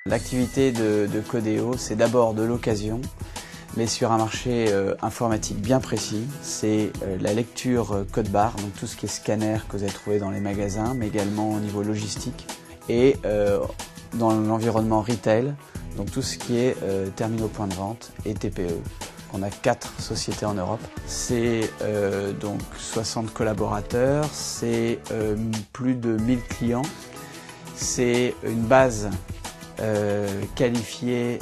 L'activité de Codeo, c'est d'abord de l'occasion, mais sur un marché informatique bien précis. C'est la lecture code barre, donc tout ce qui est scanner que vous allez trouver dans les magasins, mais également au niveau logistique et dans l'environnement retail, donc tout ce qui est terminaux points de vente et TPE. On a 4 sociétés en Europe. C'est donc 60 collaborateurs, c'est plus de 1000 clients, c'est une base qualifiée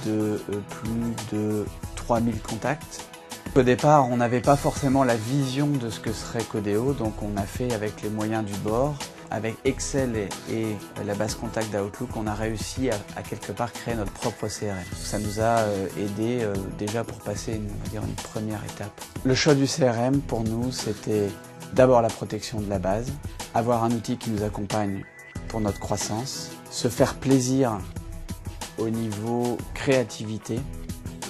de plus de 3000 contacts. Au départ, on n'avait pas forcément la vision de ce que serait Codeo, donc on a fait avec les moyens du bord. Avec Excel et la base contact d'Outlook, on a réussi à quelque part créer notre propre CRM. Ça nous a aidé déjà pour passer une première étape. Le choix du CRM pour nous, c'était d'abord la protection de la base, avoir un outil qui nous accompagne pour notre croissance, se faire plaisir au niveau créativité,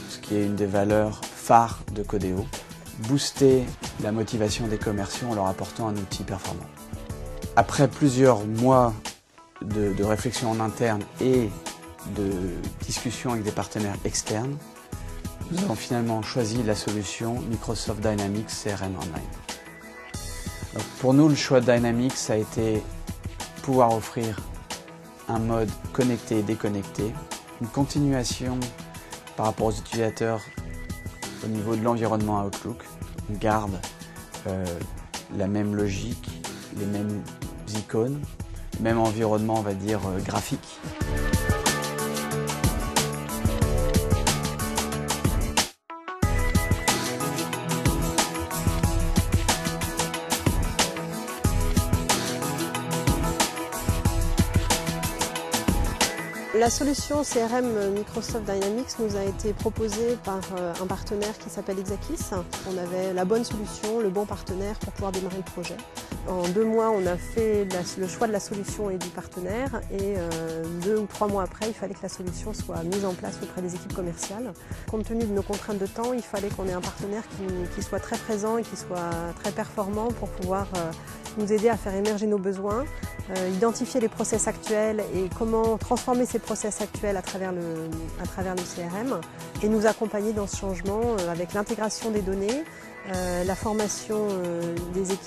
ce qui est une des valeurs phares de Codeo, booster la motivation des commerciaux en leur apportant un outil performant. Après plusieurs mois de réflexion en interne et de discussion avec des partenaires externes, nous avons finalement choisi la solution Microsoft Dynamics CRM Online. Donc pour nous, le choix de Dynamics a été pouvoir offrir un mode connecté et déconnecté, une continuation par rapport aux utilisateurs au niveau de l'environnement Outlook. On garde la même logique, les mêmes icônes, même environnement, on va dire, graphique. La solution CRM Microsoft Dynamics nous a été proposée par un partenaire qui s'appelle Exakis. On avait la bonne solution, le bon partenaire pour pouvoir démarrer le projet. En 2 mois, on a fait le choix de la solution et du partenaire et 2 ou 3 mois après, il fallait que la solution soit mise en place auprès des équipes commerciales. Compte tenu de nos contraintes de temps, il fallait qu'on ait un partenaire qui soit très présent et qui soit très performant pour pouvoir nous aider à faire émerger nos besoins, identifier les process actuels et comment transformer ces process actuels à travers le CRM et nous accompagner dans ce changement avec l'intégration des données, la formation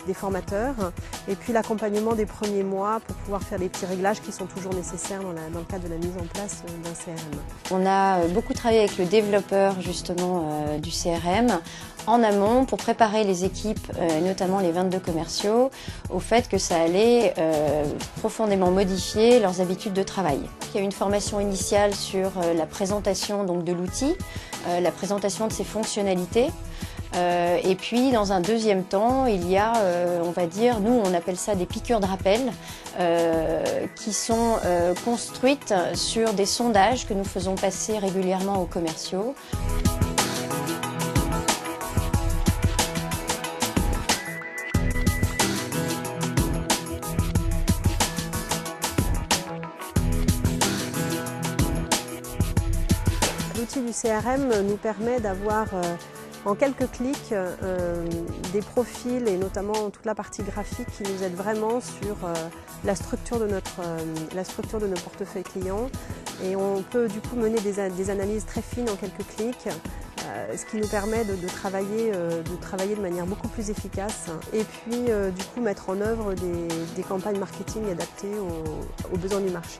des formateurs et puis l'accompagnement des premiers mois pour pouvoir faire les petits réglages qui sont toujours nécessaires dans le cadre de la mise en place d'un CRM. On a beaucoup travaillé avec le développeur justement du CRM en amont pour préparer les équipes, notamment les 22 commerciaux, au fait que ça allait profondément modifier leurs habitudes de travail. Il y a eu une formation initiale sur la présentation donc, de l'outil, la présentation de ses fonctionnalités. Et puis dans un deuxième temps, il y a, on va dire, nous on appelle ça des piqûres de rappel, qui sont construites sur des sondages que nous faisons passer régulièrement aux commerciaux. L'outil du CRM nous permet d'avoir en quelques clics des profils et notamment toute la partie graphique qui nous aide vraiment sur la structure de nos portefeuilles clients et on peut du coup mener des analyses très fines en quelques clics, ce qui nous permet de travailler de manière beaucoup plus efficace et puis du coup mettre en œuvre des campagnes marketing adaptées aux besoins du marché.